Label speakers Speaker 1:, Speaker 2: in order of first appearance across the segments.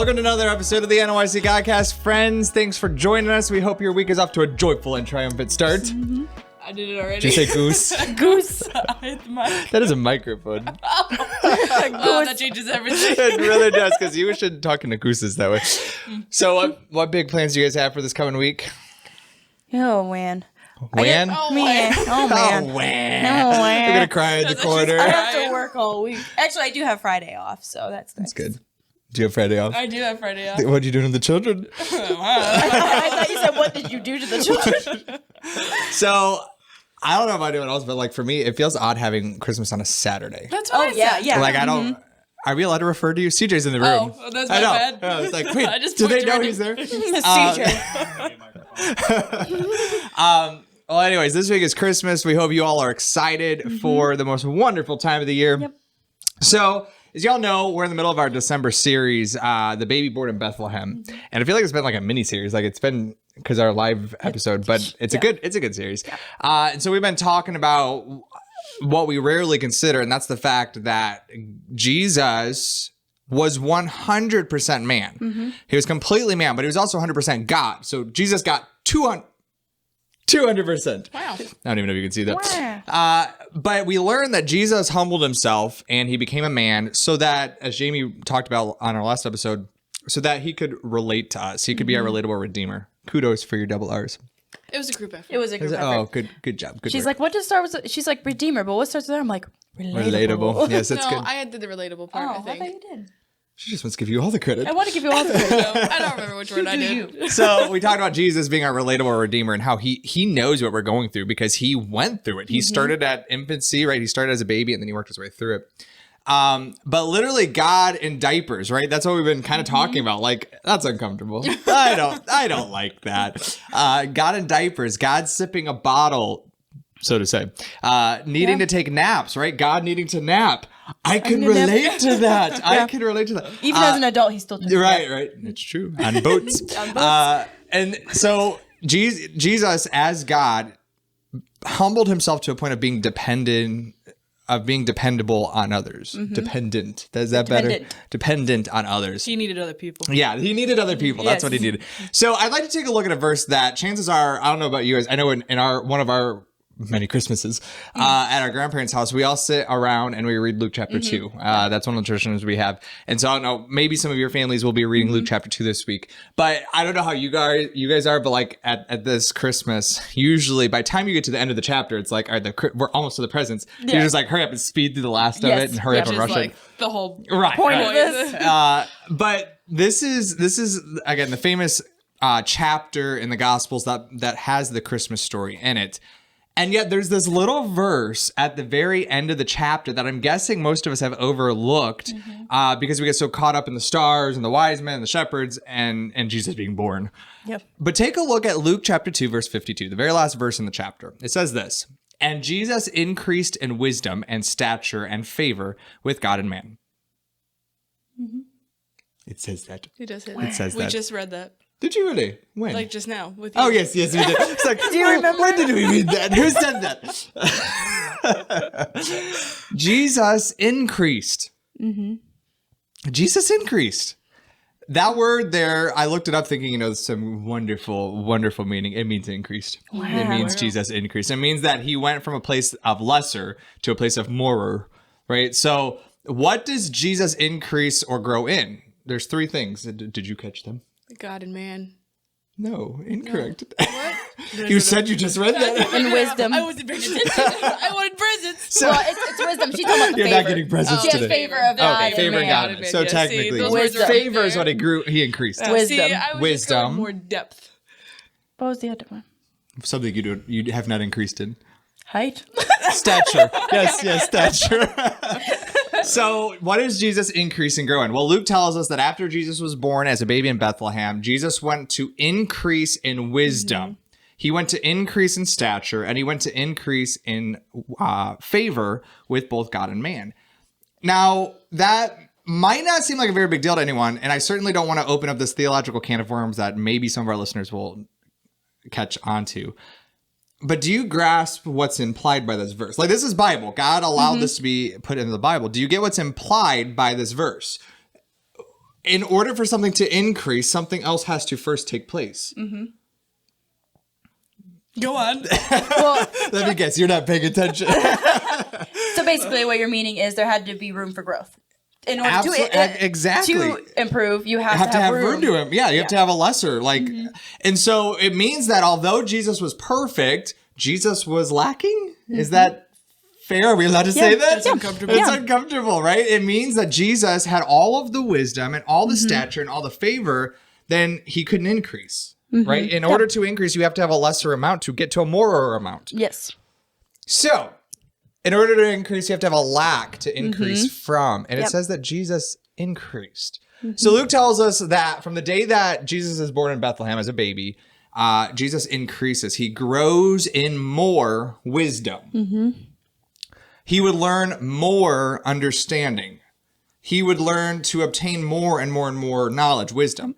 Speaker 1: Welcome to another episode of the NYC Godcast. Friends, thanks for joining us. We hope your week is off to a joyful and triumphant start.
Speaker 2: Mm-hmm. I did it already.
Speaker 1: Did you say goose?
Speaker 2: Goose. I hit the mic.
Speaker 1: That is a microphone.
Speaker 2: Oh, that changes everything.
Speaker 1: It really does, because you shouldn't talking to gooses that way. So what big plans do you guys have for this coming week?
Speaker 3: Oh, man.
Speaker 1: When?
Speaker 3: Man. Oh,
Speaker 1: Oh,
Speaker 3: man.
Speaker 1: when?
Speaker 3: Oh, man.
Speaker 1: You're going to cry in the corner.
Speaker 3: I have to work all week. Actually, I do have Friday off, so that's nice.
Speaker 1: That's good. Do you have Friday off?
Speaker 2: I do have Friday off.
Speaker 1: What are you doing to the children?
Speaker 3: I thought you said, what did you do to the children?
Speaker 1: So, I don't know about anyone else, but like for me, it feels odd having Christmas on a Saturday.
Speaker 2: That's what I said.
Speaker 3: yeah.
Speaker 1: Like I don't. Are we allowed to refer to you? CJ's in the room.
Speaker 2: Oh, that's
Speaker 1: I
Speaker 2: my
Speaker 1: know.
Speaker 2: bad.
Speaker 1: I was like, wait,
Speaker 2: I just
Speaker 1: do they
Speaker 2: pointed
Speaker 1: know
Speaker 2: right
Speaker 1: he's there?
Speaker 3: CJ.
Speaker 1: Well, anyways, this week is Christmas. We hope you all are excited for the most wonderful time of the year.
Speaker 3: Yep.
Speaker 1: So, as y'all know, we're in the middle of our December series, The Baby Born in Bethlehem, and I feel like it's been like a mini series. Like it's been because our live episode, but it's a good series. And so we've been talking about what we rarely consider, and that's the fact that Jesus was 100% man. He was completely man, but he was also 100% God. So Jesus got 200%.
Speaker 2: Wow.
Speaker 1: I don't even know if you can see that.
Speaker 3: Wow.
Speaker 1: But we learned that Jesus humbled himself and he became a man so that, as Jayme talked about on our last episode, so that he could relate to us. He could be our relatable redeemer. Kudos for your double R's.
Speaker 2: It was a group effort.
Speaker 3: It was a group effort.
Speaker 1: Oh, good job. Good
Speaker 3: She's
Speaker 1: work.
Speaker 3: like, what does start with? She's like, Redeemer, but what starts with there? I'm like,
Speaker 1: Relatable. Yes, that's
Speaker 2: no,
Speaker 1: good.
Speaker 2: I did the relatable part,
Speaker 3: Oh,
Speaker 2: I
Speaker 3: I thought
Speaker 2: think.
Speaker 3: you did.
Speaker 1: She just wants to give you all the credit.
Speaker 3: I want to give you all the credit.
Speaker 2: No, I don't remember which word I did.
Speaker 1: So we talked about Jesus being our relatable redeemer and how he knows what we're going through because he went through it. He started at infancy, right? He started as a baby and then he worked his way through it. But literally God in diapers, right? That's what we've been kind of talking about. Like, that's uncomfortable. I don't like that. God in diapers, God sipping a bottle, so to say, needing to take naps, right? God needing to nap. I can relate to that. I can relate to that.
Speaker 3: Even as an adult, he's still doing
Speaker 1: Right. It's true. On boats. And so Jesus, as God, humbled himself to a point of being dependable on others. Dependent. Is that better? Dependent on others.
Speaker 2: He needed other people.
Speaker 1: Yeah, he needed other people. That's
Speaker 3: Yes.
Speaker 1: what he needed. So I'd like to take a look at a verse that chances are, I don't know about you guys, I know in one of our many Christmases at our grandparents' house, we all sit around and we read Luke chapter 2. That's one of the traditions we have. And so I don't know, maybe some of your families will be reading Luke chapter 2 this week. But I don't know how you guys are, but like at this Christmas, usually by the time you get to the end of the chapter, it's like, all right, we're almost to the presents. You're just like, hurry up and speed through the last of it and hurry up and
Speaker 2: Which
Speaker 1: rush
Speaker 2: is like
Speaker 1: it.
Speaker 2: the whole
Speaker 3: point of this.
Speaker 1: But this is again the famous chapter in the Gospels that has the Christmas story in it. And yet there's this little verse at the very end of the chapter that I'm guessing most of us have overlooked because we get so caught up in the stars and the wise men and the shepherds and Jesus being born.
Speaker 3: Yep.
Speaker 1: But take a look at Luke chapter 2, verse 52, the very last verse in the chapter. It says this, "And Jesus increased in wisdom and stature and favor with God and man." It says that.
Speaker 2: He does it.
Speaker 1: It says
Speaker 2: We
Speaker 1: that.
Speaker 2: just read that.
Speaker 1: Did you really? When?
Speaker 2: Like just now with you.
Speaker 1: Oh, yes, we did. It's like, do
Speaker 3: you remember?
Speaker 1: When did we read that? Who said that? Jesus increased. Jesus increased. That word there, I looked it up thinking, some wonderful, wonderful meaning. It means increased.
Speaker 3: Wow.
Speaker 1: It means Jesus increased. It means that he went from a place of lesser to a place of morer, right? So what does Jesus increase or grow in? There's 3 things. Did you catch them?
Speaker 2: God and man.
Speaker 1: No, incorrect.
Speaker 2: What?
Speaker 1: You said you just read that.
Speaker 3: In wisdom.
Speaker 2: I wasn't paying attention. I wanted presents.
Speaker 1: So,
Speaker 3: Well, it's wisdom. She's talking about the
Speaker 1: you're
Speaker 3: favor.
Speaker 1: not getting presents
Speaker 3: She has
Speaker 1: today.
Speaker 3: favor of God.
Speaker 1: Okay,
Speaker 3: and
Speaker 1: favor
Speaker 3: man.
Speaker 1: God. So
Speaker 2: Yeah, see,
Speaker 1: technically,
Speaker 2: those words are right
Speaker 1: favor is
Speaker 2: there.
Speaker 1: what he increased.
Speaker 3: Wisdom.
Speaker 2: See, I was just going
Speaker 1: Wisdom.
Speaker 2: more depth.
Speaker 3: What was the other one?
Speaker 1: Something you have not increased in.
Speaker 3: Height?
Speaker 1: Stature. Yes, stature. So what is Jesus increase and grow in? Well, Luke tells us that after Jesus was born as a baby in Bethlehem, Jesus went to increase in wisdom. He went to increase in stature, and he went to increase in favor with both God and man. Now, that might not seem like a very big deal to anyone, and I certainly don't want to open up this theological can of worms that maybe some of our listeners will catch onto. But do you grasp what's implied by this verse? Like, this is Bible. God allowed this to be put into the Bible. Do you get what's implied by this verse? in order for something to increase, something else has to first take place.
Speaker 2: Go on.
Speaker 3: Well,
Speaker 1: Let me guess, you're not paying attention.
Speaker 3: so basically, what you're meaning is there had to be room for growth. In order
Speaker 1: Exactly.
Speaker 3: to improve, you have,
Speaker 1: to have room to him. Yeah, you have to have a lesser and so it means that although Jesus was perfect, Jesus was lacking. Is that fair? Are we allowed to say that?
Speaker 2: That's uncomfortable.
Speaker 1: It's uncomfortable, right? It means that Jesus had all of the wisdom and all the stature and all the favor, then he couldn't increase, right? In order to increase, you have to have a lesser amount to get to a more amount.
Speaker 3: Yes.
Speaker 1: So, in order to increase, you have to have a lack to increase from. And it says that Jesus increased. So Luke tells us that from the day that Jesus is born in Bethlehem as a baby, Jesus increases. He grows in more wisdom. He would learn more understanding. He would learn to obtain more and more and more knowledge, wisdom.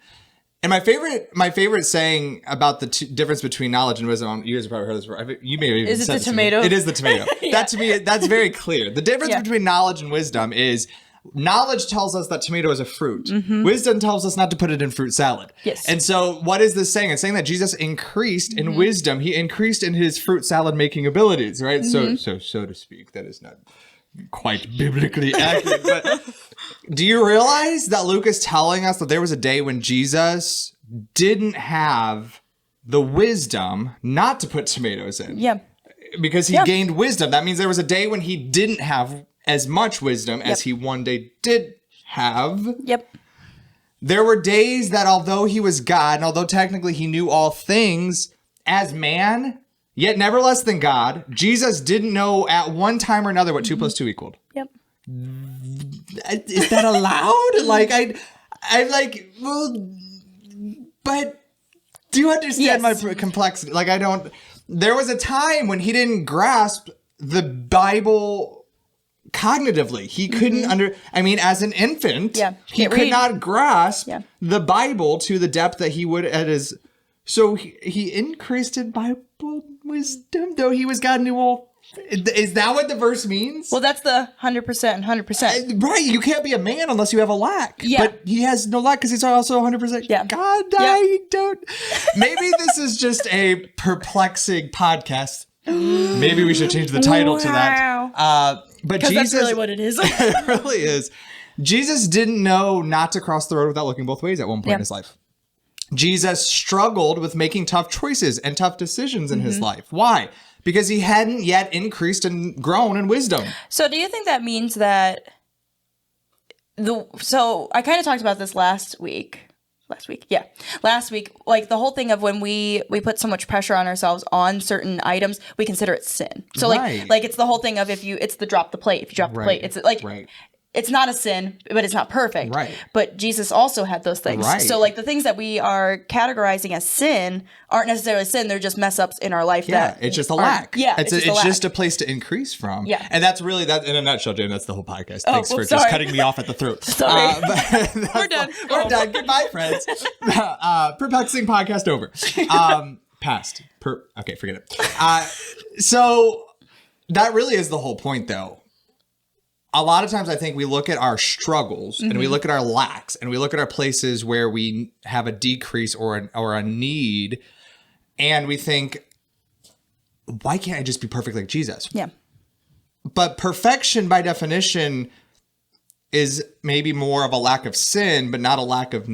Speaker 1: And my favorite saying about the difference between knowledge and wisdom, you guys have probably heard this before. You may have even
Speaker 3: Is it
Speaker 1: said
Speaker 3: the
Speaker 1: this to me.
Speaker 3: tomato?
Speaker 1: It is the tomato. That to me, that's very clear. The difference between knowledge and wisdom is knowledge tells us that tomato is a fruit. Wisdom tells us not to put it in fruit salad.
Speaker 3: Yes.
Speaker 1: And so what is this saying? It's saying that Jesus increased in wisdom. He increased in his fruit salad making abilities, right? So to speak. That is not quite biblically accurate, but do you realize that Luke is telling us that there was a day when Jesus didn't have the wisdom not to put tomatoes in?
Speaker 3: Yeah.
Speaker 1: Because he gained wisdom. That means there was a day when he didn't have as much wisdom as he one day did have.
Speaker 3: Yep.
Speaker 1: There were days that although he was God, and although technically he knew all things as man, yet never less than God, Jesus didn't know at one time or another what 2 + 2 equaled.
Speaker 3: Yep.
Speaker 1: Is that allowed? Like, I'm like, well, but do you understand my complexity? Like, I don't, there was a time when he didn't grasp the Bible cognitively. He couldn't as an infant, he could not grasp the Bible to the depth that he would at his, so he increased in Bible wisdom, though he was God and knew all. Is that what the verse means?
Speaker 3: Well, that's the 100%, 100%.
Speaker 1: Right, you can't be a man unless you have a lack.
Speaker 3: Yeah.
Speaker 1: But he has no lack because he's also 100% God. I don't. Maybe this is just a perplexing podcast. Maybe we should change the title to that. But Jesus,
Speaker 3: that's really what it is.
Speaker 1: It really is. Jesus didn't know not to cross the road without looking both ways at one point in his life. Jesus struggled with making tough choices and tough decisions in his life. Why? Because he hadn't yet increased and grown in wisdom.
Speaker 3: So do you think that means that so I kind of talked about this last week, like the whole thing of when we put so much pressure on ourselves on certain items, we consider it sin. So like it's the whole thing of it's the drop the plate. If you drop the plate, it's like it's not a sin, but it's not perfect.
Speaker 1: Right.
Speaker 3: But Jesus also had those things.
Speaker 1: Right.
Speaker 3: So like the things that we are categorizing as sin aren't necessarily sin. They're just mess ups in our life.
Speaker 1: Yeah, it's just a lack.
Speaker 3: Yeah,
Speaker 1: it's just a place to increase from.
Speaker 3: Yeah.
Speaker 1: And that's really that in a nutshell, Jayme. That's the whole podcast. Thanks for
Speaker 3: sorry.
Speaker 1: just cutting me off at the throat.
Speaker 3: Sorry.
Speaker 2: We're done.
Speaker 1: We're done. Goodbye, friends. Perplexing podcast over. Past. Okay, forget it. So that really is the whole point, though. A lot of times I think we look at our struggles and we look at our lacks and we look at our places where we have a decrease or a need, and we think, why can't I just be perfect like Jesus?
Speaker 3: Yeah.
Speaker 1: But perfection by definition is maybe more of a lack of sin, but not a lack of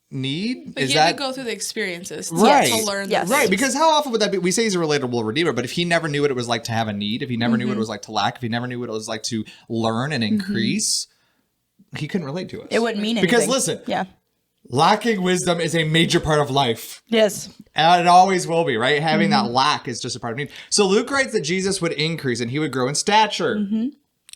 Speaker 1: need.
Speaker 2: But
Speaker 1: is
Speaker 2: you have
Speaker 1: that
Speaker 2: to go through the experiences to learn
Speaker 3: Yes.
Speaker 2: those
Speaker 1: right?
Speaker 2: things.
Speaker 1: Because how often would that be? We say he's a relatable redeemer, but if he never knew what it was like to have a need, if he never knew what it was like to lack, if he never knew what it was like to learn and increase, he couldn't relate to us.
Speaker 3: It wouldn't mean anything.
Speaker 1: Because listen, lacking wisdom is a major part of life.
Speaker 3: Yes.
Speaker 1: And it always will be, right? Having that lack is just a part of need. So Luke writes that Jesus would increase and he would grow in stature.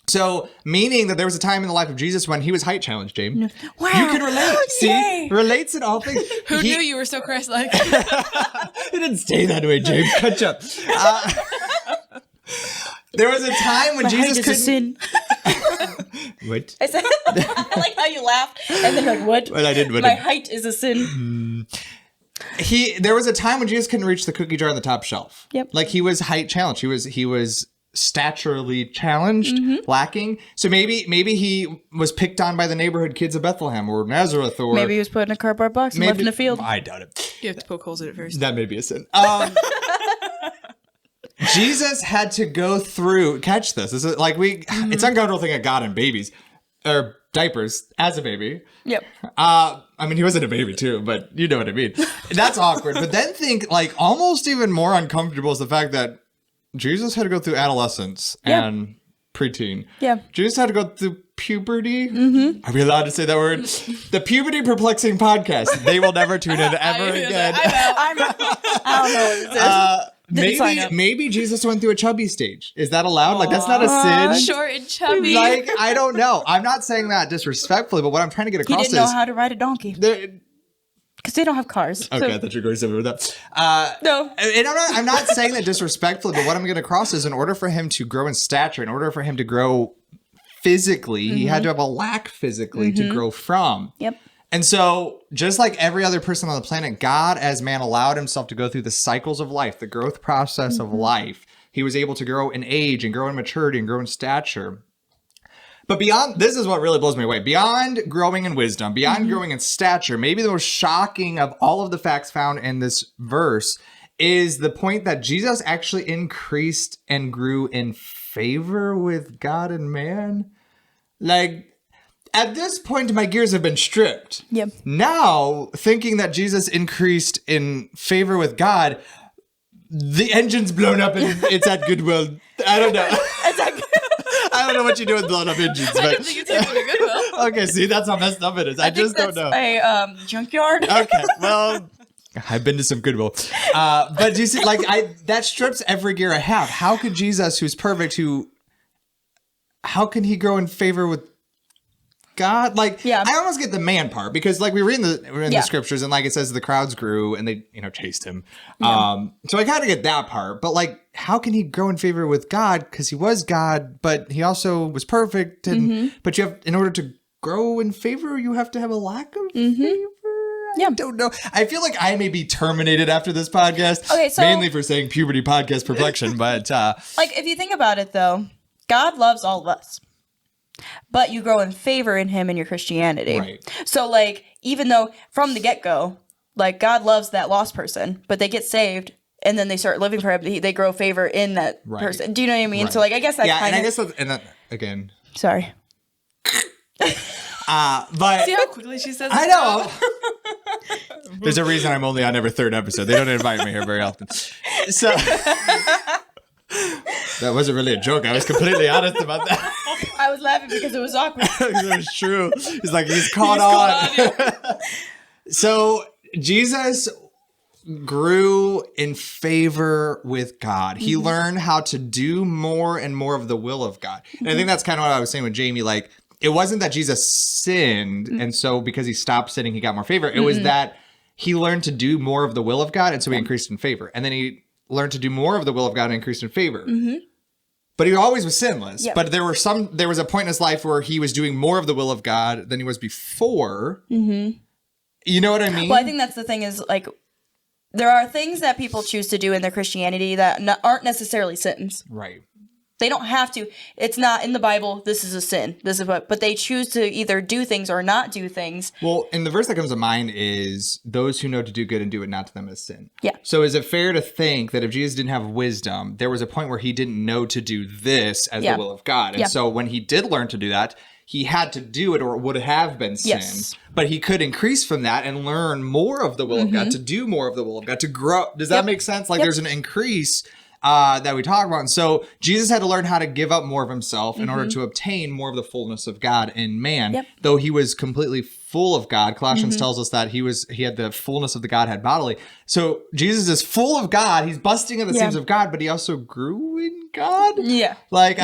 Speaker 1: So, meaning that there was a time in the life of Jesus when he was height challenged, Jayme.
Speaker 3: Wow.
Speaker 1: You can relate. See?
Speaker 3: Yay.
Speaker 1: Relates in all things.
Speaker 2: Who knew you were so Christ-like?
Speaker 1: It didn't stay that way, Jayme. Catch up. There was a time when Jesus
Speaker 3: height is a sin.
Speaker 1: What?
Speaker 3: I said, I like how you laughed and then you're like, what?
Speaker 1: Well, I didn't.
Speaker 3: My height is a sin.
Speaker 1: There was a time when Jesus couldn't reach the cookie jar on the top shelf.
Speaker 3: Yep.
Speaker 1: Like he was height challenged. He was staturally challenged, lacking. So maybe he was picked on by the neighborhood kids of Bethlehem or Nazareth, or
Speaker 3: maybe he was put in a cardboard box and left in a field.
Speaker 1: I doubt it.
Speaker 2: You have to poke holes in it first.
Speaker 1: That may be a sin. Jesus had to go through. Catch this. This is like it's uncomfortable thing that God in babies or diapers as a baby.
Speaker 3: Yep.
Speaker 1: I mean, he wasn't a baby too, but you know what I mean. That's awkward. But then think like almost even more uncomfortable is the fact that Jesus had to go through adolescence and preteen. Yeah. Jesus had to go through puberty. Are we allowed to say that word? The puberty perplexing podcast. They will never tune in ever again.
Speaker 3: I don't know what it is.
Speaker 1: Maybe Jesus went through a chubby stage. Is that allowed? Like, that's not a sin.
Speaker 2: Short and chubby.
Speaker 1: Like, I don't know. I'm not saying that disrespectfully, but what I'm trying to get across is...
Speaker 3: He didn't know how to ride a donkey. Because they don't have cars.
Speaker 1: Okay,
Speaker 3: So.
Speaker 1: I thought you were going somewhere with that.
Speaker 3: No.
Speaker 1: And I'm not saying that disrespectfully, but what I'm getting across is in order for him to grow in stature, in order for him to grow physically, he had to have a lack physically to grow from.
Speaker 3: Yep.
Speaker 1: And so, just like every other person on the planet, God as man allowed himself to go through the cycles of life, the growth process of life. He was able to grow in age and grow in maturity and grow in stature. But beyond, this is what really blows me away. Beyond growing in wisdom, beyond growing in stature, maybe the most shocking of all of the facts found in this verse is the point that Jesus actually increased and grew in favor with God and man. Like, at this point, my gears have been stripped.
Speaker 3: Yep.
Speaker 1: Now, thinking that Jesus increased in favor with God, the engine's blown up and it's at Goodwill. I don't know. I don't know what you do with blown up engines. But...
Speaker 2: I don't think it's even a Goodwill.
Speaker 1: Okay, see, that's how messed up it is. I just don't know.
Speaker 3: A junkyard.
Speaker 1: Okay, well, I've been to some Goodwill. But do you see, like, that strips every gear I have. How could Jesus, who's perfect, how can he grow in favor with God? Like, I almost get the man part because, like, we're in the scriptures and, like, it says the crowds grew and they, chased him. So I kind of get that part. But, like, how can he grow in favor with God? Because he was God, but he also was perfect. And but you have, in order to grow in favor, you have to have a lack of favor. I don't know. I feel like I may be terminated after this podcast. Okay, so mainly for saying puberty podcast perfection, but
Speaker 3: like if you think about it, though, God loves all of us. But you grow in favor in him in your Christianity. Right. So, like, even though from the get-go, like, God loves that lost person, but they get saved, and then they start living for him, they grow favor in that person. Do you know what I mean? Right. So, like, I guess that kind of...
Speaker 1: I guess that's... And that, again...
Speaker 3: Sorry.
Speaker 1: But...
Speaker 2: See how quickly she says
Speaker 1: I know! There's a reason I'm only on every third episode. They don't invite me here very often. So... That wasn't really a joke. I was completely honest about that.
Speaker 3: I was laughing because it was awkward.
Speaker 1: It was true. He's like, he's caught on. So Jesus grew in favor with God. He learned how to do more and more of the will of God. And I think that's kind of what I was saying with Jayme. Like, it wasn't that Jesus sinned, and so because he stopped sinning, he got more favor. It was that he learned to do more of the will of God, and so he increased in favor. And then he learned to do more of the will of God and increased in favor. But he always was sinless. Yep. But there was a point in his life where he was doing more of the will of God than he was before. You know what I mean?
Speaker 3: Well, I think that's the thing is, like, there are things that people choose to do in their Christianity that aren't necessarily sins.
Speaker 1: Right.
Speaker 3: They don't have to. It's not in the Bible, this is a sin. This is what, but they choose to either do things or not do things.
Speaker 1: Well, and the verse that comes to mind is those who know to do good and do it not to them as sin.
Speaker 3: Yeah.
Speaker 1: So is it fair to think that if Jesus didn't have wisdom, there was a point where he didn't know to do this as the will of God? And so when he did learn to do that, he had to do it or it would have been sin. Yes. But he could increase from that and learn more of the will of God, to do more of the will of God, to grow. Does that make sense? Like there's an increase that we talk about. And so Jesus had to learn how to give up more of himself in order to obtain more of the fullness of God in man. Though he was completely full of God. Colossians tells us that he had the fullness of the Godhead bodily. So Jesus is full of God. He's busting at the seams of God, but he also grew in God.
Speaker 3: Yeah.
Speaker 1: Like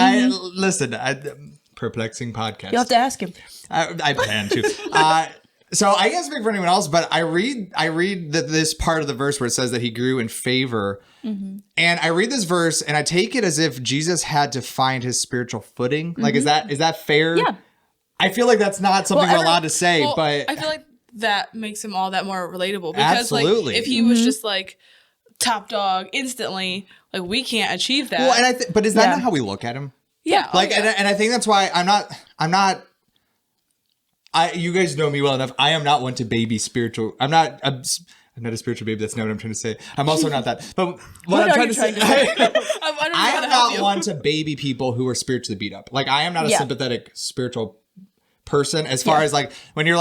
Speaker 1: perplexing podcast.
Speaker 3: You'll have to ask him.
Speaker 1: I plan to. So I can't speak for anyone else, but I read this part of the verse where it says that he grew in favor. And I read this verse and I take it as if Jesus had to find his spiritual footing. Like, is that fair?
Speaker 3: Yeah.
Speaker 1: I feel like that's not something we're allowed to say, but
Speaker 2: I feel like that makes him all that more relatable because like if he was just like top dog instantly. Like, we can't achieve that.
Speaker 1: Well, and but is that not how we look at him?
Speaker 2: Yeah.
Speaker 1: Like, and I think that's why you guys know me well enough. I am not one to baby spiritual. I'm not a spiritual baby. That's not what I'm trying to say. I'm also not that. But what I'm trying to say, I am not one to baby people who are spiritually beat up. Like, I am not a sympathetic spiritual person. As far as like when you're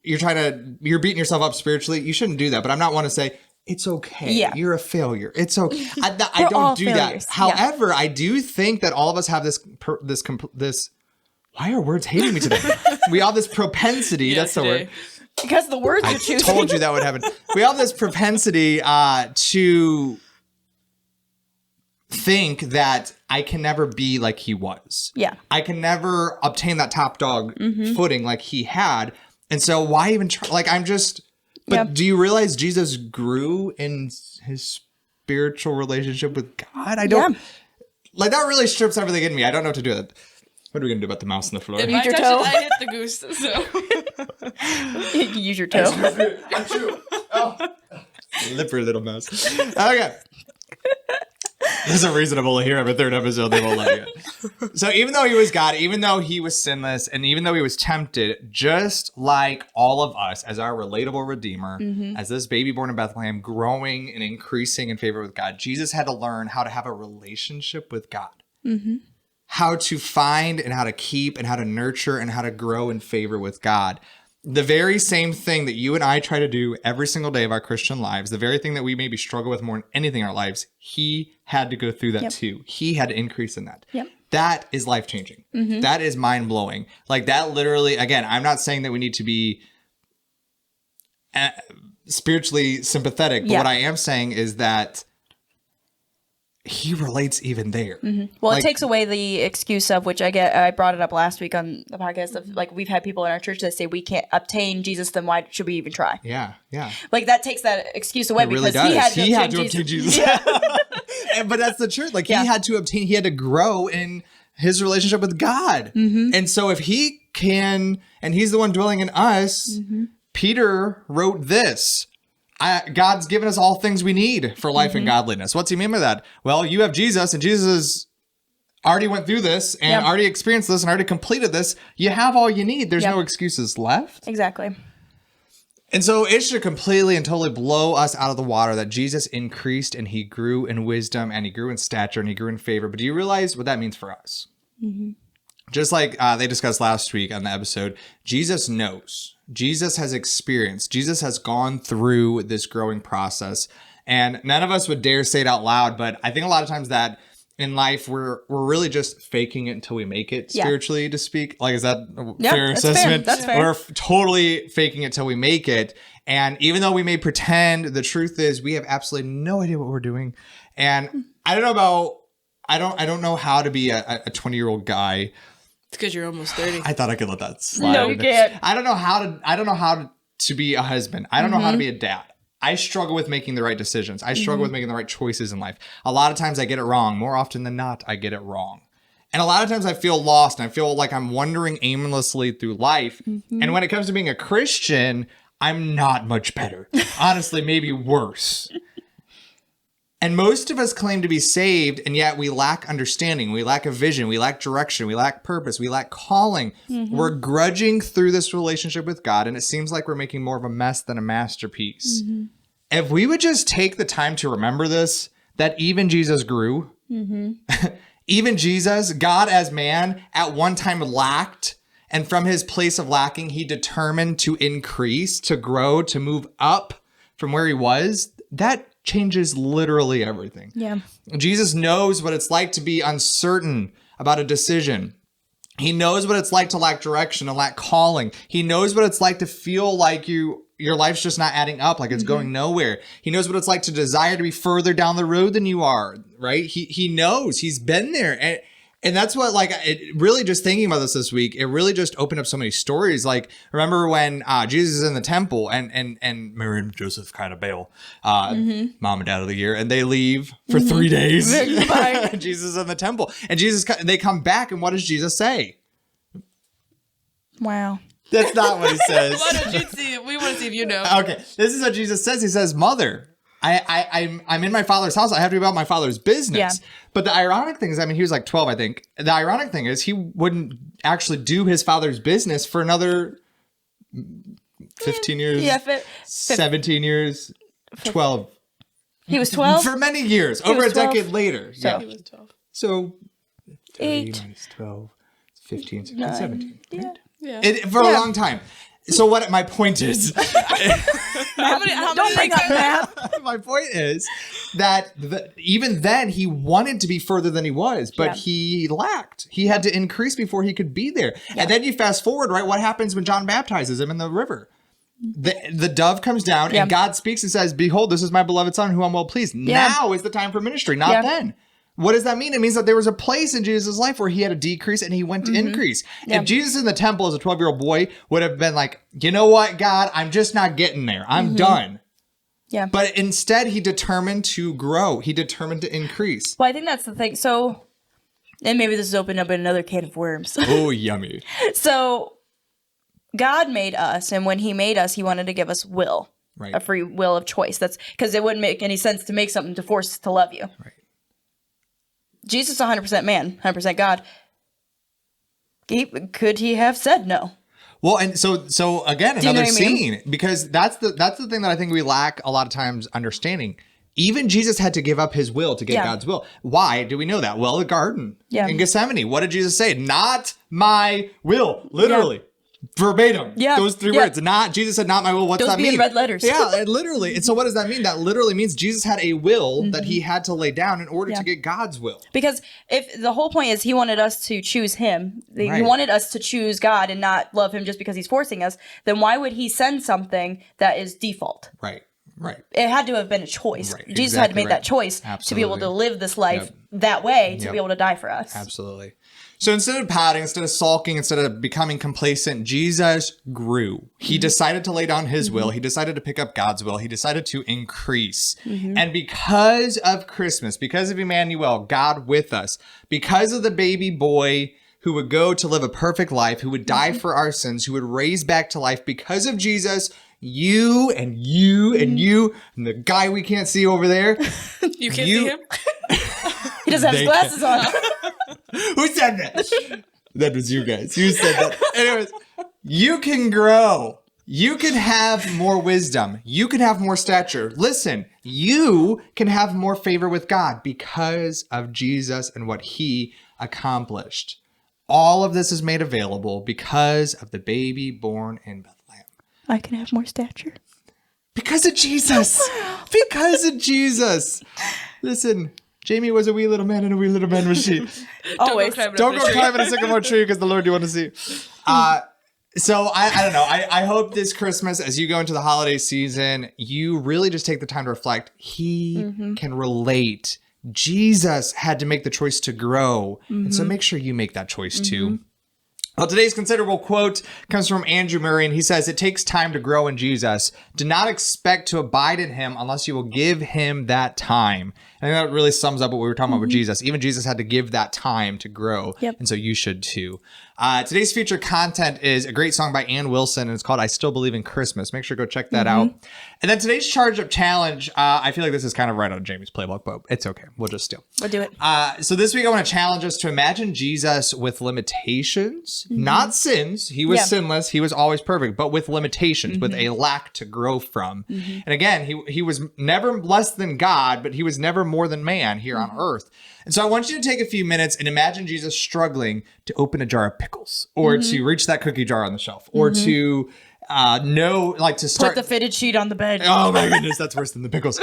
Speaker 1: you're beating yourself up spiritually, you shouldn't do that. But I'm not one to say it's okay. Yeah. You're a failure. It's okay. I don't do failures. That. However, I do think that all of us have this. Why are words hating me today? We all have this propensity. That's the word.
Speaker 3: Because the words
Speaker 1: I
Speaker 3: you're choosing.
Speaker 1: told you that would happen. We all have this propensity to think that I can never be like he was.
Speaker 3: Yeah.
Speaker 1: I can never obtain that top dog footing like he had. And so why even try? Like, I'm just... But do you realize Jesus grew in his spiritual relationship with God? I don't... Like, that really strips everything in me. I don't know what to do with it. What are we going to do about the mouse on the floor?
Speaker 2: If I touch it, I hit the goose, so...
Speaker 3: You can use your toe.
Speaker 1: Oh. Lipper little mouse. Okay. There's a reason I'm only here every third episode. They won't let you. So even though he was God, even though he was sinless, and even though he was tempted, just like all of us as our relatable Redeemer, as this baby born in Bethlehem, growing and increasing in favor with God, Jesus had to learn how to have a relationship with God. How to find and how to keep and how to nurture and how to grow in favor with God. The very same thing that you and I try to do every single day of our Christian lives, the very thing that we maybe struggle with more than anything in our lives, he had to go through that too. He had to increase in that. That is life-changing. That is mind-blowing. Like, that literally, again, I'm not saying that we need to be spiritually sympathetic, but what I am saying is that he relates even there.
Speaker 3: Well, it takes away the excuse of, which I brought it up last week on the podcast of, like, we've had people in our church that say we can't obtain Jesus, then why should we even try?
Speaker 1: Yeah.
Speaker 3: Like, that takes that excuse away because he had to obtain Jesus.
Speaker 1: But that's the truth. Like, he had to grow in his relationship with God. And so if he can, and he's the one dwelling in us, Peter wrote this. God's given us all things we need for life and godliness. What's he mean by that? Well, you have Jesus, and Jesus already went through this and already experienced this and already completed this. You have all you need. There's no excuses left.
Speaker 3: Exactly.
Speaker 1: And so it should completely and totally blow us out of the water that Jesus increased and he grew in wisdom and he grew in stature and he grew in favor. But do you realize what that means for us? Just like they discussed last week on the episode, Jesus knows. Jesus has experienced. Jesus has gone through this growing process. And none of us would dare say it out loud, but I think a lot of times that in life we're really just faking it until we make it, spiritually to speak. Like, is that a fair assessment?
Speaker 3: That's fair.
Speaker 1: We're totally faking it till we make it. And even though we may pretend, the truth is we have absolutely no idea what we're doing. And I don't know how to be a 20-year-old guy.
Speaker 2: It's because you're almost 30.
Speaker 1: I thought I could let that slide.
Speaker 3: No, you can't.
Speaker 1: I don't know how to be a husband. I don't know how to be a dad. I struggle with making the right decisions. I struggle with making the right choices in life. A lot of times I get it wrong. More often than not, I get it wrong. And a lot of times I feel lost and I feel like I'm wandering aimlessly through life. And when it comes to being a Christian, I'm not much better. Honestly, maybe worse. And most of us claim to be saved, and yet we lack understanding. We lack a vision. We lack direction. We lack purpose. We lack calling. We're grudging through this relationship with God, and it seems like we're making more of a mess than a masterpiece. If we would just take the time to remember this, that even Jesus grew. Even Jesus, God as man, at one time lacked. And from his place of lacking, he determined to increase, to grow, to move up from where he was. That changes literally everything. Jesus knows what it's like to be uncertain about a decision. He knows what it's like to lack direction and lack calling. He knows what it's like to feel like your life's just not adding up, like it's going nowhere. He knows what it's like to desire to be further down the road than you are, right? He knows. He's been there. And that's what, like, it really, just thinking about this week, it really just opened up so many stories. Like, remember when Jesus is in the temple and Mary and Joseph kind of bail, mom and dad of the year, and they leave for 3 days. Jesus is in the temple. And they come back, and what does Jesus say?
Speaker 3: Wow.
Speaker 1: That's not what he says.
Speaker 2: Why don't you see it? We want to see if you know.
Speaker 1: Okay, this is what Jesus says. He says, Mother, I'm in my father's house. I have to be about my father's business.
Speaker 3: Yeah.
Speaker 1: But the ironic thing is, I mean, he was like 12, I think. The ironic thing is he wouldn't actually do his father's business for another 15 years, 17 years, 12.
Speaker 3: He was 12?
Speaker 1: For many years, over a
Speaker 3: 12?
Speaker 1: decade later.
Speaker 3: So,
Speaker 1: yeah.
Speaker 2: He was 12.
Speaker 1: So
Speaker 3: 8
Speaker 1: minus 12, 15, 16,
Speaker 3: 9,
Speaker 1: 17.
Speaker 3: Yeah.
Speaker 1: Right?
Speaker 2: Yeah.
Speaker 1: For a long time. So what my point is,
Speaker 2: How many
Speaker 3: Don't bring up math.
Speaker 1: my point is that even then he wanted to be further than he was, but he lacked. He had to increase before he could be there. Yeah. And then you fast forward, right? What happens when John baptizes him in the river? The dove comes down and God speaks and says, behold, this is my beloved son who I'm well pleased. Yeah. Now is the time for ministry, not then. What does that mean? It means that there was a place in Jesus' life where he had to decrease and he went to increase. If Jesus in the temple as a 12-year-old boy would have been like, you know what, God, I'm just not getting there. I'm done.
Speaker 3: Yeah.
Speaker 1: But instead, he determined to grow. He determined to increase.
Speaker 3: Well, I think that's the thing. So, and maybe this is opening up another can of worms.
Speaker 1: Oh, yummy.
Speaker 3: So, God made us, and when he made us, he wanted to give us will.
Speaker 1: Right.
Speaker 3: A free will of choice. That's because it wouldn't make any sense to make something to force us to love you.
Speaker 1: Right.
Speaker 3: Jesus, 100% man, 100% God. Could he have said no?
Speaker 1: Well, and so again, another scene, because that's the thing that I think we lack a lot of times understanding. Even Jesus had to give up his will to get God's will. Why do we know that? Well, the garden in Gethsemane. What did Jesus say? Not my will, literally. Yeah. Verbatim. Yeah. Those three words. Not Jesus said, not my will. What's that mean?
Speaker 3: In red letters.
Speaker 1: Yeah, literally. And so what does that mean? That literally means Jesus had a will that he had to lay down in order to get God's will.
Speaker 3: Because if the whole point is he wanted us to choose him, he wanted us to choose God and not love him just because he's forcing us, then why would he send something that is default?
Speaker 1: Right. Right.
Speaker 3: It had to have been a choice.
Speaker 1: Right.
Speaker 3: Jesus had to make that choice to be able to live this life that way, to be able to die for us.
Speaker 1: Absolutely. So instead of pouting, instead of sulking, instead of becoming complacent, Jesus grew. He decided to lay down his will. He decided to pick up God's will. He decided to increase. And because of Christmas, because of Emmanuel, God with us, because of the baby boy who would go to live a perfect life, who would die for our sins, who would raise back to life, because of Jesus, you and you and you and the guy we can't see over there.
Speaker 2: You can't see him?
Speaker 3: He doesn't have his glasses on.
Speaker 1: Who said that? That was you guys. You said that. Anyways, you can grow. You can have more wisdom. You can have more stature. Listen, you can have more favor with God because of Jesus and what he accomplished. All of this is made available because of the baby born in Bethlehem.
Speaker 3: I can have more stature.
Speaker 1: Because of Jesus. Because of Jesus. Listen, Jayme was a wee little man and a wee little man was she.
Speaker 3: Always.
Speaker 1: Don't go climbing a sycamore tree because the Lord you want to see. So I don't know. I hope this Christmas, as you go into the holiday season, you really just take the time to reflect. He can relate. Jesus had to make the choice to grow. And so make sure you make that choice too. Well, today's considerable quote comes from Andrew Murray, and he says, "It takes time to grow in Jesus. Do not expect to abide in him unless you will give him that time." And that really sums up what we were talking about with Jesus. Even Jesus had to give that time to grow. And so you should too. Today's featured content is a great song by Ann Wilson, and it's called I Still Believe in Christmas. Make sure to go check that out. And then today's Charge Up Challenge, I feel like this is kind of right on Jayme's playbook, but it's okay. We'll just steal.
Speaker 3: We'll do it.
Speaker 1: So this week I want to challenge us to imagine Jesus with limitations, not sins. He was sinless. He was always perfect, but with limitations, with a lack to grow from. And again, he was never less than God, but he was never more than man here on earth. And so I want you to take a few minutes and imagine Jesus struggling to open a jar of pickles, or to reach that cookie jar on the shelf, or to to start.
Speaker 3: Put the fitted sheet on the bed.
Speaker 1: Oh my goodness, that's worse than the pickles.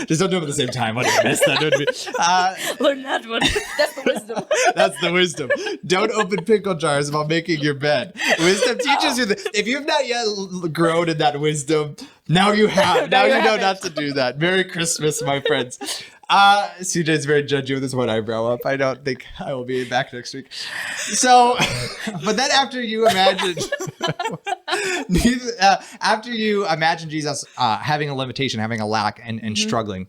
Speaker 1: Just don't do them at the same time. What did I miss that?
Speaker 3: Learn that one. That's the wisdom.
Speaker 1: That's the wisdom. Don't open pickle jars while making your bed. Wisdom teaches you that. If you've not yet grown in that wisdom, now you have. Now you know not to do that. Merry Christmas, my friends. CJ's very judgy with his one eyebrow up. I don't think I will be back next week. So, but then after you imagine, Jesus having a limitation, having a lack, and struggling,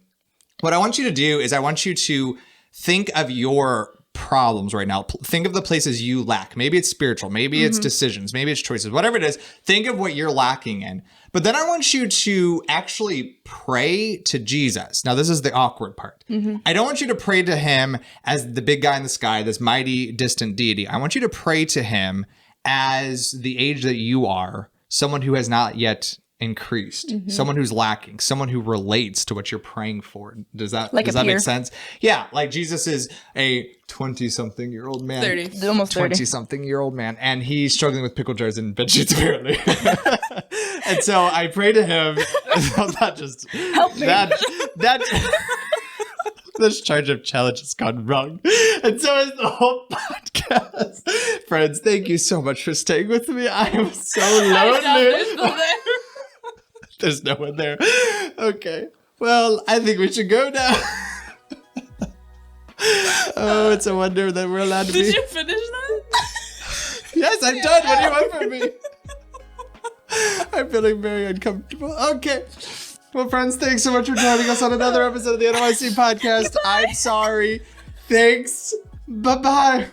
Speaker 1: what I want you to do is I want you to think of your problems right now. Think of the places you lack. Maybe it's spiritual, maybe it's decisions, maybe it's choices, whatever it is. Think of what you're lacking in. But then I want you to actually pray to Jesus. Now, this is the awkward part. I don't want you to pray to him as the big guy in the sky, this mighty, distant deity. I want you to pray to him as the age that you are, someone who has not yet increased, someone who's lacking, someone who relates to what you're praying for. Does that make sense? Yeah, like Jesus is a 20-something-year-old man.
Speaker 2: 30.
Speaker 3: Almost 30.
Speaker 1: 20-something-year-old man. And he's struggling with pickle jars and bed sheets, apparently. And so I pray to him. Not just
Speaker 3: help me.
Speaker 1: This charge of challenge has gone wrong. And so is the whole podcast. Friends, thank you so much for staying with me. I am so lonely. There's no one there. Okay. Well, I think we should go now. Oh, it's a wonder that we're allowed to be.
Speaker 2: Did you finish that?
Speaker 1: Yes, I'm done. What do you want from me? I'm feeling very uncomfortable. Okay. Well, friends, thanks so much for joining us on another episode of the NYC podcast. I'm sorry. Thanks. Bye-bye.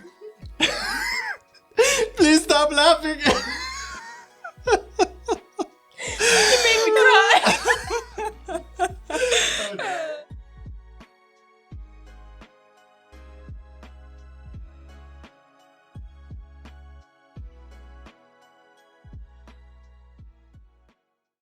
Speaker 1: Please stop laughing.